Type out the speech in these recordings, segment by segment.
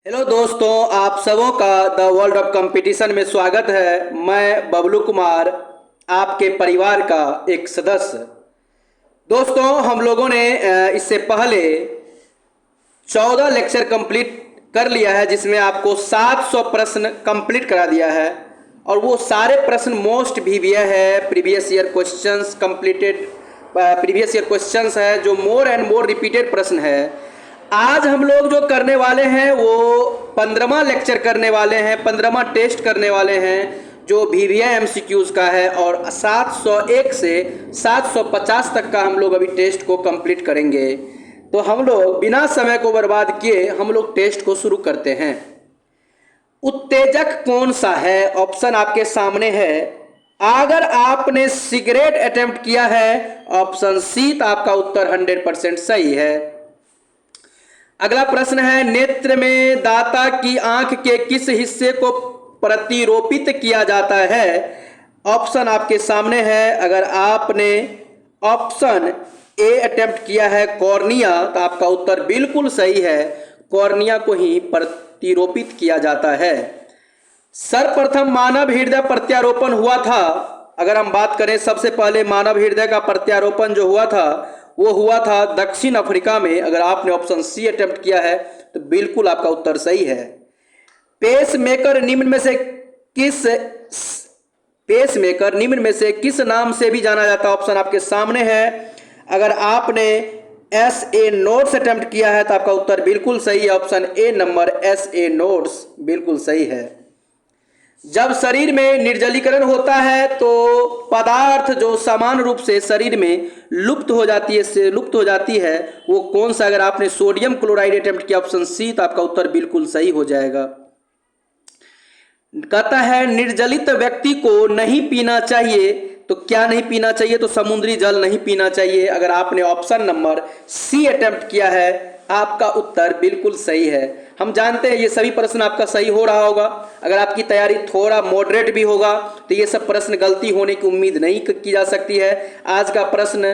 Hello दोस्तों, आप सबों का द वर्ल्ड ऑफ कंपटीशन में स्वागत है। मैं बबलू कुमार, आपके परिवार का एक सदस्य। दोस्तों, हम लोगों ने इससे पहले 14 लेक्चर कंप्लीट कर लिया है, जिसमें आपको 700 प्रश्न कंप्लीट करा दिया है। और वो सारे प्रश्न मोस्ट वीवीए है, previous year questions completed previous year questions है, जो मोर एंड मोर रिपीटेड प्रश्न है। आज हम लोग जो करने वाले हैं वो 15वां लेक्चर करने वाले हैं, 15वां टेस्ट करने वाले हैं, जो वीवीए एमसीक्यूज़ का है। और 701 से 750 तक का हम लोग अभी टेस्ट को कंप्लीट करेंगे। तो हम लोग बिना समय को बर्बाद किए हम लोग टेस्ट को शुरू करते हैं। उत्तेजक कौन सा है? ऑप्शन आपके सामने है। अगर आपने सिगरेट अटेम्प्ट किया है, ऑप्शन सी, तो आपका उत्तर 100% सही है। अगला प्रश्न है, नेत्र में दाता की आंख के किस हिस्से को प्रतिरोपित किया जाता है? ऑप्शन आपके सामने है। अगर आपने ऑप्शन ए अटेम्प्ट किया है, कॉर्निया, तो आपका उत्तर बिल्कुल सही है। कॉर्निया को ही प्रतिरोपित किया जाता है। सर्वप्रथम मानव हृदय प्रत्यारोपण हुआ था। अगर हम बात करें, सबसे पहले मानव हृदय का प्रत्यारोपण जो हुआ था वो हुआ था दक्षिण अफ्रीका में। अगर आपने ऑप्शन सी अटेम्प्ट किया है तो बिल्कुल आपका उत्तर सही है। पेसमेकर निम्न में से किस नाम से भी जाना जाता है? ऑप्शन आपके सामने है। अगर आपने एस ए नोड्स अटेम्प्ट किया है तो आपका उत्तर बिल्कुल सही है। Option A number S A nodes बिल्कुल सही है। जब शरीर में निर्जलीकरण होता है तो पदार्थ जो समान रूप से शरीर में लुप्त हो जाती है वो कौन सा? अगर आपने सोडियम क्लोराइड अटेम्प्ट किया, ऑप्शन सी, तो आपका उत्तर बिल्कुल सही हो जाएगा। कहता है निर्जलित व्यक्ति को नहीं पीना चाहिए, तो क्या नहीं पीना चाहिए? तो समुद्री जल नहीं पीना चाहिए। अगर आपने ऑप्शन नंबर सी अटेम्प्ट किया है, आपका उत्तर बिल्कुल सही है। हम जानते हैं ये सभी प्रश्न आपका सही हो रहा होगा। अगर आपकी तैयारी थोड़ा मॉडरेट भी होगा तो ये सब प्रश्न गलती होने की उम्मीद नहीं की जा सकती है। आज का प्रश्न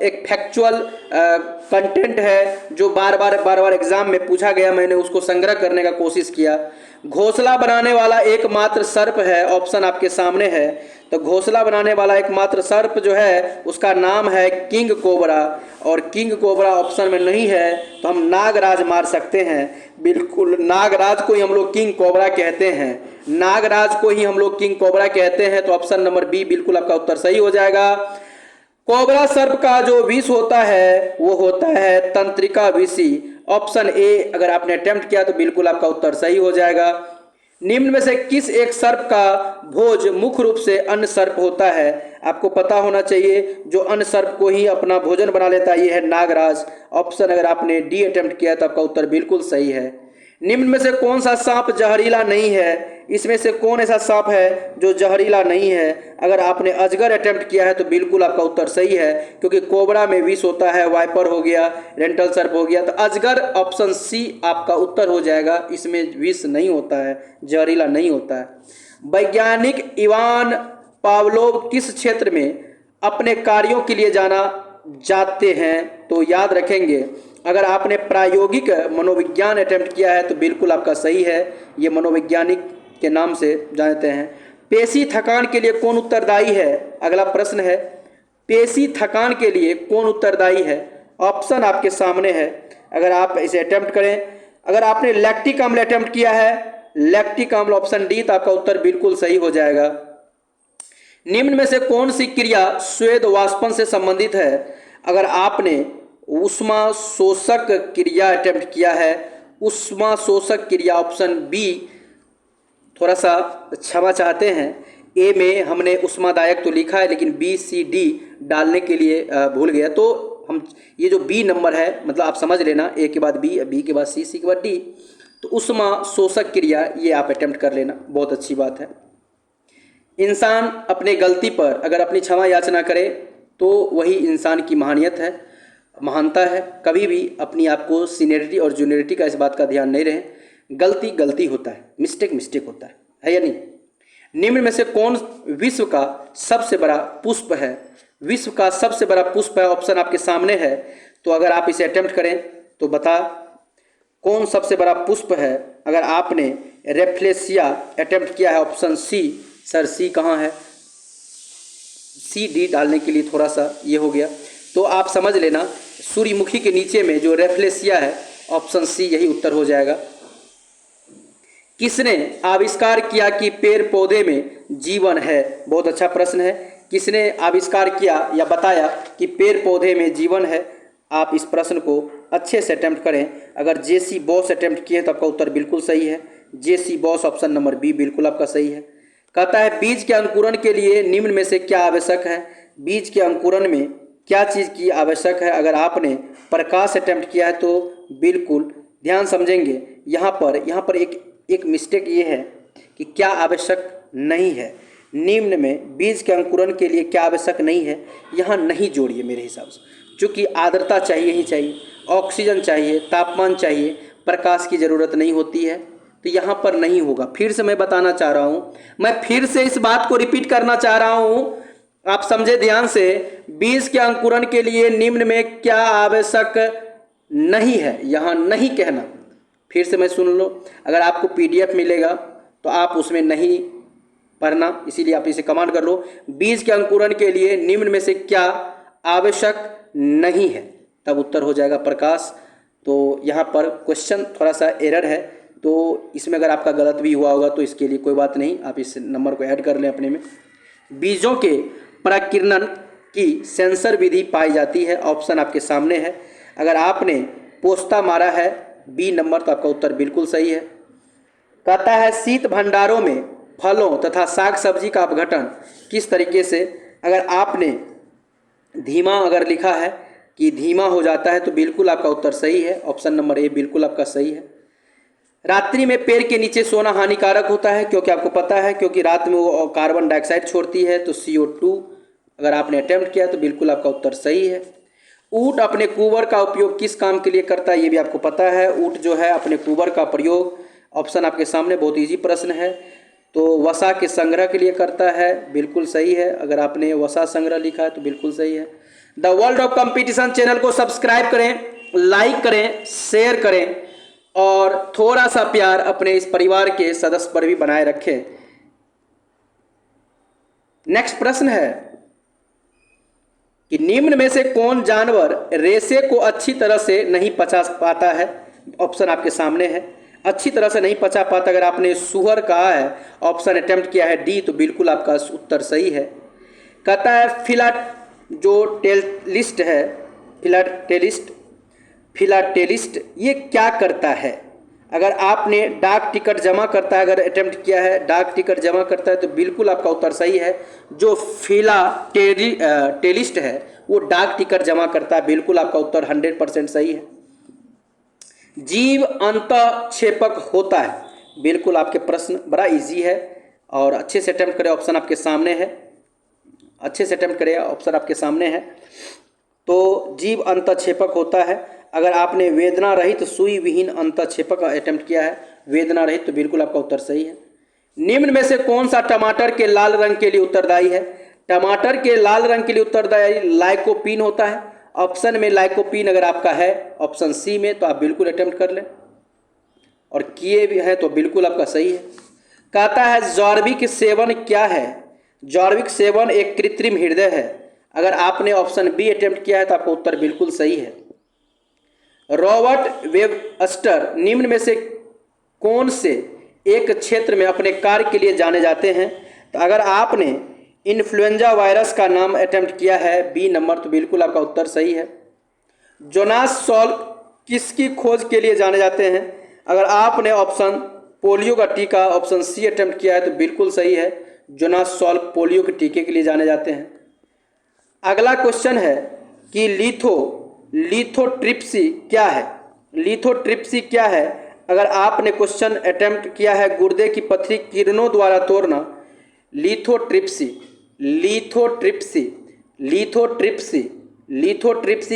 एक फैक्चुअल कंटेंट है जो बार बार एग्जाम में पूछा गया। मैंने उसको संग्रह करने का कोशिश किया। घोंसला बनाने वाला एकमात्र सर्प है, ऑप्शन आपके सामने है। तो घोंसला बनाने वाला एकमात्र सर्प जो है उसका नाम है किंग कोबरा। और किंग कोबरा ऑप्शन में नहीं है तो हम नागराज मार सकते हैं। बिल्कुल, नागराज को ही हम लोग किंग कोबरा कहते हैं। नागराज को ही हम लोग किंग कोबरा कहते हैं। तो ऑप्शन नंबर बी बिल्कुल आपका उत्तर सही हो जाएगा। कोबरा सर्प का जो विष होता है वो होता है तंत्रिका विषी। ऑप्शन ए अगर आपने अटेम्प्ट किया तो बिल्कुल आपका उत्तर सही हो जाएगा। निम्न में से किस एक सर्प का भोज मुख्य रूप से अन्य सर्प होता है? आपको पता होना चाहिए। जो अन्य सर्प को ही अपना भोजन बना लेता है ये है नागराज। ऑप्शन अगर आपने डी अटेम्प्ट किया तो आपका उत्तर बिल्कुल सही है। निम्न में से कौन सा सांप जहरीला नहीं है? इसमें से कौन ऐसा सांप है जो जहरीला नहीं है? अगर आपने अजगर अटेम्प्ट किया है तो बिल्कुल आपका उत्तर सही है, क्योंकि कोबरा में विष होता है, वाइपर हो गया, रेंटल सर्प हो गया। तो अजगर ऑप्शन सी आपका उत्तर हो जाएगा। इसमें विष नहीं होता है, जहरीला नहीं होता है। वैज्ञानिक इवान पावलोव किस क्षेत्र में अपने कार्यों के लिए जाते हैं? तो याद रखेंगे, अगर आपने प्रायोगिक मनोविज्ञान अटेम्प्ट किया है तो बिल्कुल आपका सही है। ये मनोवैज्ञानिक के नाम से जानते हैं। पेशी थकान के लिए कौन उत्तरदायी है? अगला प्रश्न है, पेशी थकान के लिए कौन उत्तरदायी है? ऑप्शन आपके सामने है। अगर आप इसे अटेम्प्ट करें, अगर आपने लैक्टिक अम्ल अटेम्प्ट किया है, लैक्टिक अम्ल ऑप्शन डी, तो आपका उत्तर बिल्कुल सही हो जाएगा। निम्न में से कौन सी क्रिया स्वेद वाष्पन से संबंधित है? अगर आपने ऊष्मा शोषक क्रिया अटेम्प्ट किया है, ऊष्मा शोषक क्रिया ऑप्शन बी, थोड़ा सा क्षमा चाहते हैं, ए में हमने ऊष्मादायक तो लिखा है लेकिन बी सी डी डालने के लिए भूल गया। तो हम ये जो बी नंबर है, मतलब आप समझ लेना, ए के बाद बी, बी के बाद सी, सी के बाद डी। तो ऊष्मा शोषक क्रिया ये आप अटेम्प्ट कर लेना, बहुत अच्छी बात है। इंसान अपने गलती पर अगर अपनी क्षमा याचना करे तो वही इंसान की महानता है। कभी भी अपनी आपको सीनियरिटी और जूनियरिटी का इस बात का ध्यान नहीं रहे। गलती गलती होता है, मिस्टेक होता है या नहीं? निम्न में से कौन विश्व का सबसे बड़ा पुष्प है? विश्व का सबसे बड़ा पुष्प है, ऑप्शन आपके सामने है। तो अगर आप इसे अटेम्प्ट करें तो बता कौन सबसे बड़ा पुष्प है? अगर आपने रेफ्लेसिया अटेम्प्ट किया है ऑप्शन सी। सर सी कहाँ है? सी डी डालने के लिए थोड़ा सा ये हो गया, तो आप समझ लेना सूर्यमुखी के नीचे में जो रेफ्लेसिया है ऑप्शन सी यही उत्तर हो जाएगा। किसने आविष्कार किया कि पेड़ पौधे में जीवन है? बहुत अच्छा प्रश्न है। किसने आविष्कार किया या बताया कि पेड़ पौधे में जीवन है? आप इस प्रश्न को अच्छे से अटेम्प्ट करें। अगर जेसी बॉस अटेम्प्ट किए तो आपका उत्तर बिल्कुल सही है। जेसी बॉस ऑप्शन नंबर बी बिल्कुल आपका सही है। कहता है बीज के अंकुरण के लिए निम्न में से क्या आवश्यक है? बीज के अंकुरण में क्या चीज़ की आवश्यक है? अगर आपने प्रकाश अटेम्प्ट किया है तो बिल्कुल ध्यान समझेंगे। यहाँ पर एक मिस्टेक ये है कि क्या आवश्यक नहीं है। निम्न में बीज के अंकुरण के लिए क्या आवश्यक नहीं है, यहाँ नहीं जोड़िए मेरे हिसाब से, क्योंकि आर्द्रता चाहिए ही चाहिए, ऑक्सीजन चाहिए, तापमान चाहिए, प्रकाश की ज़रूरत नहीं होती है, तो यहाँ पर नहीं होगा। फिर से मैं बताना चाह रहा हूँ, मैं फिर से इस बात को रिपीट करना चाह रहा हूँ, आप समझे ध्यान से। बीज के अंकुरण के लिए निम्न में क्या आवश्यक नहीं है, यहाँ नहीं कहना। फिर से मैं सुन लो, अगर आपको पीडीएफ मिलेगा तो आप उसमें नहीं पढ़ना, इसीलिए आप इसे कमांड कर लो। बीज के अंकुरण के लिए निम्न में से क्या आवश्यक नहीं है, तब उत्तर हो जाएगा प्रकाश। तो यहाँ पर क्वेश्चन थोड़ा सा एरर है, तो इसमें अगर आपका गलत भी हुआ होगा तो इसके लिए कोई बात नहीं, आप इस नंबर को ऐड कर लें अपने में। बीजों के प्रकीर्णन की सेंसर विधि पाई जाती है, ऑप्शन आपके सामने है। अगर आपने पोस्ता मारा है बी नंबर, तो आपका उत्तर बिल्कुल सही है। कहता है शीत भंडारों में फलों तथा साग सब्जी का अपघटन किस तरीके से? अगर आपने धीमा अगर लिखा है कि धीमा हो जाता है तो बिल्कुल आपका उत्तर सही है, ऑप्शन नंबर ए बिल्कुल आपका सही है। रात्रि में पेड़ के नीचे सोना हानिकारक होता है, क्योंकि आपको पता है क्योंकि रात में वो कार्बन डाइऑक्साइड छोड़ती है, तो CO2 अगर आपने अटेम्प्ट किया तो बिल्कुल आपका उत्तर सही है। ऊँट अपने कुंवर का उपयोग किस काम के लिए करता है, ये भी आपको पता है। ऊँट जो है अपने कुंवर का प्रयोग, ऑप्शन आपके सामने, बहुत ईजी प्रश्न है, तो वसा के संग्रह के लिए करता है, बिल्कुल सही है। अगर आपने वसा संग्रह लिखा है तो बिल्कुल सही है। The world of competition channel को सब्सक्राइब करें, लाइक करें, शेयर करें और थोड़ा सा प्यार अपने इस परिवार के सदस्य पर भी बनाए रखें। नेक्स्ट प्रश्न है कि निम्न में से कौन जानवर रेशे को अच्छी तरह से नहीं पचा पाता है? ऑप्शन आपके सामने है। अच्छी तरह से नहीं पचा पाता, अगर आपने सुअर कहा है, ऑप्शन अटेम्प्ट किया है डी, तो बिल्कुल आपका उत्तर सही है। कहता है फिलाटेलिस्ट है, फिलाटेलिस्ट ये क्या करता है? अगर आपने डाक टिकट जमा करता है, अगर अटेम्प्ट किया है डाक टिकट जमा करता है, तो बिल्कुल आपका उत्तर सही है। जो फिलाटेलिस्ट है वो डाक टिकट जमा करता है, बिल्कुल आपका उत्तर 100% सही है। जीव अंतःक्षेपक होता है, बिल्कुल आपके प्रश्न बड़ा इजी है और अच्छे से अटेम्प्ट करें, ऑप्शन आपके सामने है, अच्छे से अटेम्प्ट करें, ऑप्शन आपके सामने है। तो जीव अंतःक्षेपक होता है। अगर आपने वेदना रहित सुई विहीन अंतःक्षेपक अटेम्प्ट किया है, वेदना रहित, तो बिल्कुल आपका उत्तर सही है। निम्न में से कौन सा टमाटर के लाल रंग के लिए उत्तरदायी है? टमाटर के लाल रंग के लिए उत्तरदायी लाइकोपीन होता है, ऑप्शन में लाइकोपीन अगर आपका है ऑप्शन सी में, तो आप बिल्कुल अटेम्प्ट कर लें और किए भी है तो बिल्कुल आपका सही है। कहता है जॉर्विक सेवन क्या है? जॉर्विक सेवन एक कृत्रिम हृदय है, अगर आपने ऑप्शन बी अटेम्प्ट किया है तो आपका उत्तर बिल्कुल सही है। रॉबर्ट वेबस्टर निम्न में से कौन से एक क्षेत्र में अपने कार्य के लिए जाने जाते हैं? तो अगर आपने इन्फ्लुएंजा वायरस का नाम अटेम्प्ट किया है बी नंबर, तो बिल्कुल आपका उत्तर सही है। जोनास सॉल्क किसकी खोज के लिए जाने जाते हैं? अगर आपने ऑप्शन पोलियो का टीका ऑप्शन सी अटेम्प्ट किया है तो बिल्कुल सही है, जोनास सॉल्क पोलियो के टीके के लिए जाने जाते हैं। अगला क्वेश्चन है कि लिथोट्रिप्सी क्या है? लिथोट्रिप्सी क्या है? अगर आपने क्वेश्चन अटेम्प्ट किया है गुर्दे की पथरी किरणों द्वारा तोड़ना, लिथोट्रिप्सी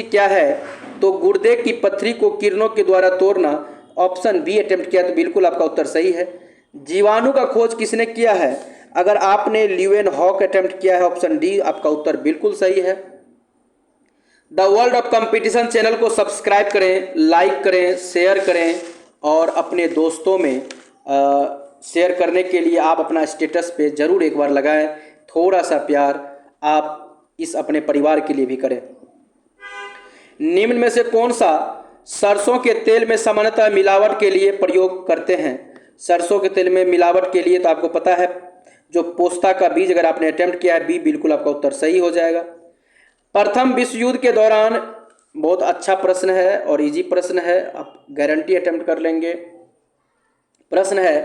क्या है? तो गुर्दे की पथरी को किरणों के द्वारा तोड़ना, ऑप्शन बी अटेम्प्ट किया तो बिल्कुल आपका उत्तर सही है। जीवाणु का खोज किसने किया है? अगर आपने ल्यूवेनहॉक अटेम्प्ट किया है ऑप्शन डी, आपका उत्तर बिल्कुल सही है। The world of competition channel को सब्सक्राइब करें, लाइक करें, शेयर करें और अपने दोस्तों में शेयर करने के लिए आप अपना स्टेटस पे ज़रूर एक बार लगाएं। थोड़ा सा प्यार आप इस अपने परिवार के लिए भी करें। निम्न में से कौन सा सरसों के तेल में सामान्यतः मिलावट के लिए प्रयोग करते हैं? सरसों के तेल में मिलावट के लिए तो आपको पता है जो पोस्ता का बीज, अगर आपने अटेम्प्ट किया है बी, बिल्कुल आपका उत्तर सही हो जाएगा। प्रथम विश्व युद्ध के दौरान, बहुत अच्छा प्रश्न है और इजी प्रश्न है, आप गारंटी अटेम्प्ट कर लेंगे। प्रश्न है,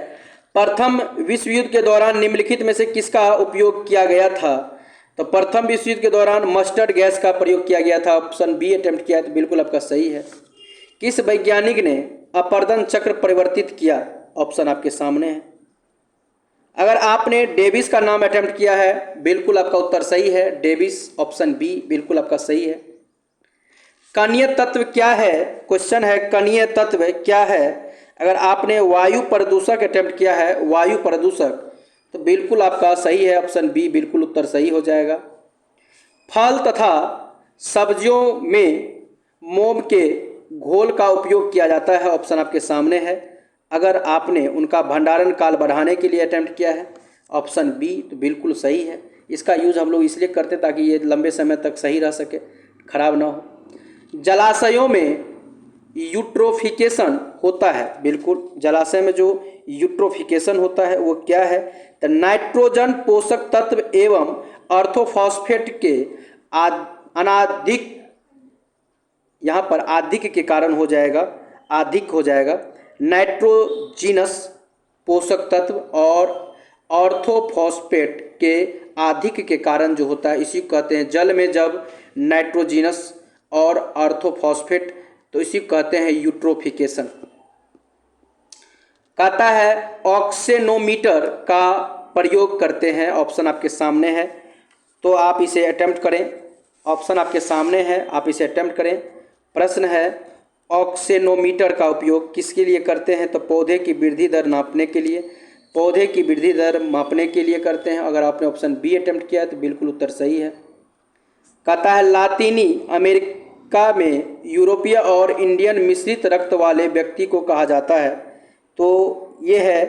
प्रथम विश्व युद्ध के दौरान निम्नलिखित में से किसका उपयोग किया गया था? तो प्रथम विश्व युद्ध के दौरान मस्टर्ड गैस का प्रयोग किया गया था। ऑप्शन बी अटेम्प्ट किया है तो बिल्कुल आपका सही है। किस वैज्ञानिक ने अपरदन चक्र परिवर्तित किया? ऑप्शन आपके सामने है। अगर आपने डेविस का नाम अटेम्प्ट किया है, बिल्कुल आपका उत्तर सही है, डेविस, ऑप्शन बी बिल्कुल आपका सही है। कणीय तत्व क्या है? क्वेश्चन है कणीय तत्व क्या है? अगर आपने वायु प्रदूषक अटेम्प्ट किया है, वायु प्रदूषक, तो बिल्कुल आपका सही है, ऑप्शन बी बिल्कुल उत्तर सही हो जाएगा। फल तथा सब्जियों में मोम के घोल का उपयोग किया जाता है, ऑप्शन आपके सामने है। अगर आपने उनका भंडारण काल बढ़ाने के लिए अटेम्प्ट किया है, ऑप्शन बी, तो बिल्कुल सही है। इसका यूज हम लोग इसलिए करते ताकि ये लंबे समय तक सही रह सके, खराब ना हो। जलाशयों में यूट्रोफिकेशन होता है, बिल्कुल जलाशय में जो यूट्रोफिकेशन होता है वो क्या है? तो नाइट्रोजन पोषक तत्व एवं ऑर्थोफॉस्फेट के अनाधिक, यहाँ पर अधिक के कारण हो जाएगा, अधिक हो जाएगा। नाइट्रोजिनस पोषक तत्व और ऑर्थोफॉस्फेट के अधिक के कारण जो होता है, इसी को कहते हैं जल में जब नाइट्रोजिनस और ऑर्थोफॉस्फेट, तो इसी को कहते हैं यूट्रोफिकेशन। कहता है ऑक्सेनोमीटर का प्रयोग करते हैं, ऑप्शन आपके सामने है, तो आप इसे अटेम्प्ट करें। ऑप्शन आपके सामने है, आप इसे अटेम्प्ट करें। प्रश्न है ऑक्सेनोमीटर का उपयोग किसके लिए करते हैं? तो पौधे की वृद्धि दर नापने के लिए, पौधे की वृद्धि दर मापने के लिए करते हैं। अगर आपने ऑप्शन बी अटेम्प्ट किया है तो बिल्कुल उत्तर सही है। कहता है लातीनी अमेरिका में यूरोपीय और इंडियन मिश्रित रक्त वाले व्यक्ति को कहा जाता है, तो ये है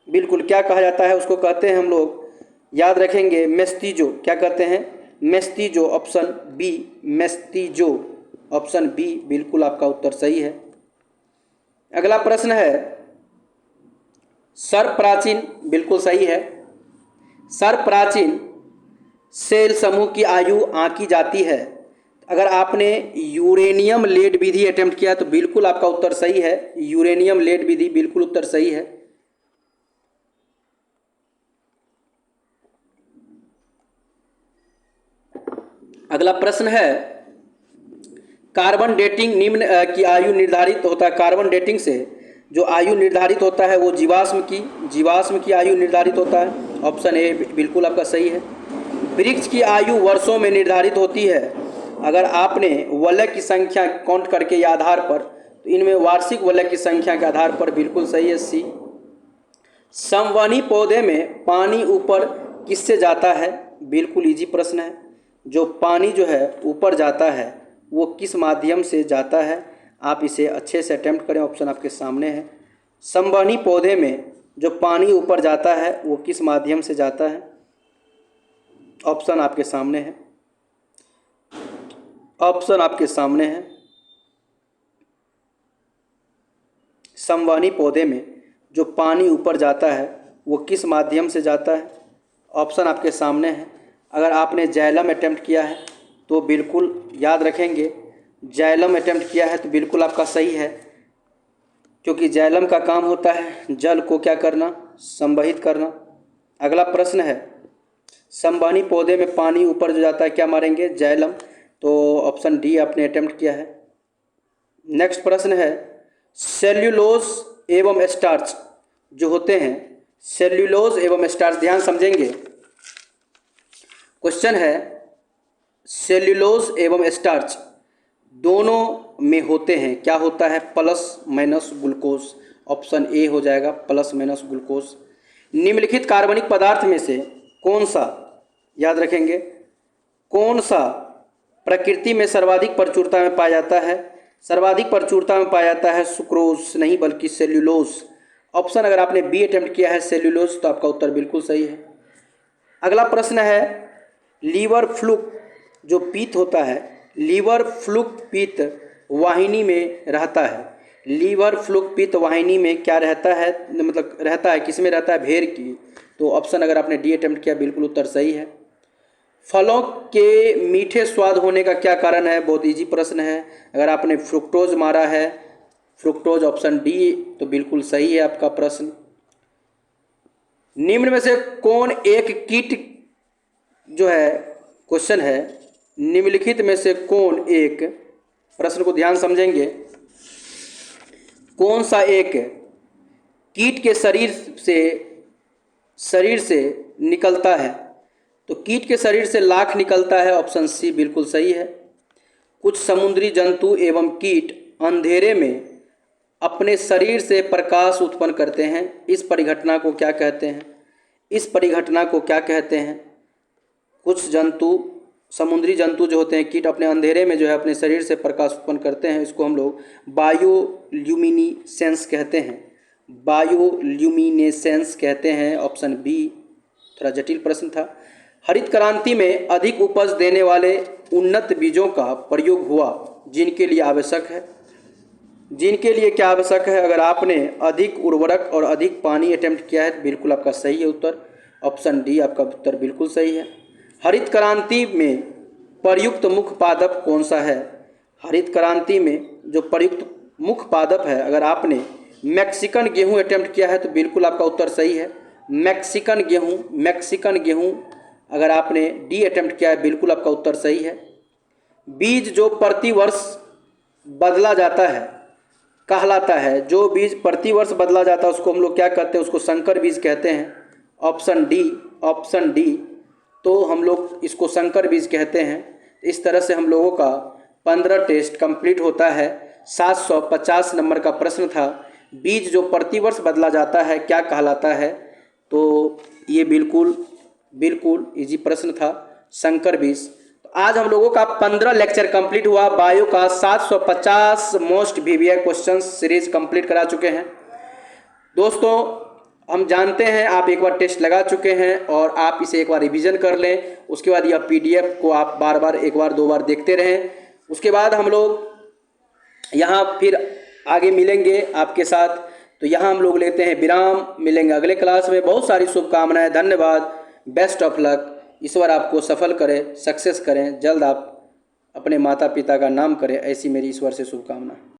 बिल्कुल क्या कहा जाता है? उसको कहते हैं हम लोग, याद रखेंगे, मेस्तीजो। क्या कहते हैं? मेस्तीजो, ऑप्शन बी मेस्तीजो, ऑप्शन बी बिल्कुल आपका उत्तर सही है। अगला प्रश्न है सर्व प्राचीन, बिल्कुल सही है। सर्व प्राचीन सेल समूह की आयु आंकी जाती है। अगर आपने यूरेनियम लेड विधि अटेम्प्ट किया तो बिल्कुल आपका उत्तर सही है, यूरेनियम लेड विधि बिल्कुल उत्तर सही है। अगला प्रश्न है कार्बन डेटिंग निम्न की आयु निर्धारित होता है। कार्बन डेटिंग से जो आयु निर्धारित होता है वो जीवाश्म की आयु निर्धारित होता है। ऑप्शन ए बिल्कुल आपका सही है। वृक्ष की आयु वर्षों में निर्धारित होती है। अगर आपने वलय की संख्या काउंट करके या आधार पर, तो इनमें वार्षिक वलय की संख्या के आधार पर बिल्कुल सही है, सी। संवहनी पौधे में पानी ऊपर किससे जाता है? बिल्कुल इजी प्रश्न है। जो पानी जो है ऊपर जाता है वो किस माध्यम से जाता है? आप इसे अच्छे से अटेम्प्ट करें, ऑप्शन आपके सामने है। संवहनी पौधे में जो पानी ऊपर जाता है वो किस माध्यम से जाता है? ऑप्शन आपके सामने है, ऑप्शन आपके सामने है। संवहनी पौधे में जो पानी ऊपर जाता है वो किस माध्यम से जाता है? ऑप्शन आपके सामने है। अगर आपने जाइलम अटेम्प्ट किया है तो बिल्कुल याद रखेंगे, जाइलम अटेम्प्ट किया है तो बिल्कुल आपका सही है, क्योंकि जाइलम का काम होता है जल को क्या करना? संवहित करना। अगला प्रश्न है संवहनी पौधे में पानी ऊपर जो जाता है क्या मारेंगे? जाइलम, तो ऑप्शन डी आपने अटेम्प्ट किया है। नेक्स्ट प्रश्न है सेल्यूलोज एवं स्टार्च जो होते हैं, सेल्यूलोज एवं स्टार्च, ध्यान समझेंगे। क्वेश्चन है सेल्यूलोज एवं स्टार्च दोनों में होते हैं, क्या होता है? Plus minus glucose. Option A हो जाएगा, प्लस माइनस ग्लूकोज। निम्नलिखित कार्बनिक पदार्थ में से कौन सा, याद रखेंगे, कौन सा प्रकृति में सर्वाधिक प्रचुरता में पाया जाता है? सर्वाधिक प्रचुरता में पाया जाता है सुक्रोज नहीं बल्कि सेल्यूलोज। ऑप्शन अगर आपने बी अटेम्प्ट किया है सेल्यूलोज तो आपका उत्तर बिल्कुल सही है। अगला प्रश्न है लीवर फ्लूक जो पित्त होता है, लीवर फ्लूक पित्त वाहिनी में रहता है। लीवर फ्लूक पित्त वाहिनी में क्या रहता है, मतलब रहता है किस में रहता है, भेड़ की। तो ऑप्शन अगर आपने डी अटेम्प्ट किया बिल्कुल उत्तर सही है। फलों के मीठे स्वाद होने का क्या कारण है, बहुत इजी प्रश्न है। अगर आपने फ्रुक्टोज मारा है, फ्रुक्टोज ऑप्शन डी, तो बिल्कुल सही है आपका प्रश्न। निम्न में से कौन एक कीट जो है, क्वेश्चन है निम्नलिखित में से कौन एक, प्रश्न को ध्यान समझेंगे, कौन सा एक कीट के शरीर से निकलता है। तो कीट के शरीर से लाख निकलता है, ऑप्शन सी बिल्कुल सही है। कुछ समुद्री जंतु एवं कीट अंधेरे में अपने शरीर से प्रकाश उत्पन्न करते हैं, इस परिघटना को क्या कहते हैं, इस परिघटना को क्या कहते हैं। कुछ जंतु, समुद्री जंतु जो होते हैं कीट, अपने अंधेरे में जो है अपने शरीर से प्रकाश उत्पन्न करते हैं, इसको हम लोग बायोल्यूमिनेसेंस कहते हैं, बायोल्यूमिनेसेंस कहते हैं, ऑप्शन बी। थोड़ा जटिल प्रश्न था। हरित क्रांति में अधिक उपज देने वाले उन्नत बीजों का प्रयोग हुआ जिनके लिए आवश्यक है, जिनके लिए क्या आवश्यक है। अगर आपने अधिक उर्वरक और अधिक पानी अटेम्प्ट किया है तो बिल्कुल आपका सही है उत्तर, ऑप्शन डी आपका उत्तर बिल्कुल सही है। हरित क्रांति में प्रयुक्त मुख्य पादप कौन सा है। हरित क्रांति में जो प्रयुक्त मुख्य पादप है, अगर आपने मैक्सिकन गेहूं अटेम्प्ट किया है तो बिल्कुल आपका उत्तर सही है। मैक्सिकन गेहूं, मैक्सिकन गेहूं अगर आपने डी अटेम्प्ट किया है बिल्कुल आपका उत्तर सही है। बीज जो प्रति वर्ष बदला जाता है कहलाता है, जो बीज प्रति वर्ष बदला जाता है उसको हम लोग क्या कहते हैं, उसको संकर बीज कहते हैं, ऑप्शन डी, ऑप्शन डी। तो हम लोग इसको संकर बीज कहते हैं। इस तरह से हम लोगों का 15 टेस्ट कंप्लीट होता है। 750 नंबर का प्रश्न था, बीज जो प्रतिवर्ष बदला जाता है क्या कहलाता है। तो ये बिल्कुल इजी प्रश्न था, संकर बीज। तो आज हम लोगों का 15 लेक्चर कंप्लीट हुआ। बायो का 750 most VVI question series complete करा चुके हैं। दोस्तों हम जानते हैं आप एक बार टेस्ट लगा चुके हैं और आप इसे एक बार रिवीजन कर लें, उसके बाद यह पीडीएफ को आप बार बार एक बार दो बार देखते रहें। उसके बाद हम लोग यहाँ फिर आगे मिलेंगे आपके साथ। तो यहाँ हम लोग लेते हैं विराम, मिलेंगे अगले क्लास में। बहुत सारी शुभकामनाएं, धन्यवाद, बेस्ट ऑफ लक। ईश्वर आपको सफल करे, सक्सेस करें, जल्द आप अपने माता पिता का नाम करें, ऐसी मेरी ईश्वर से शुभकामना।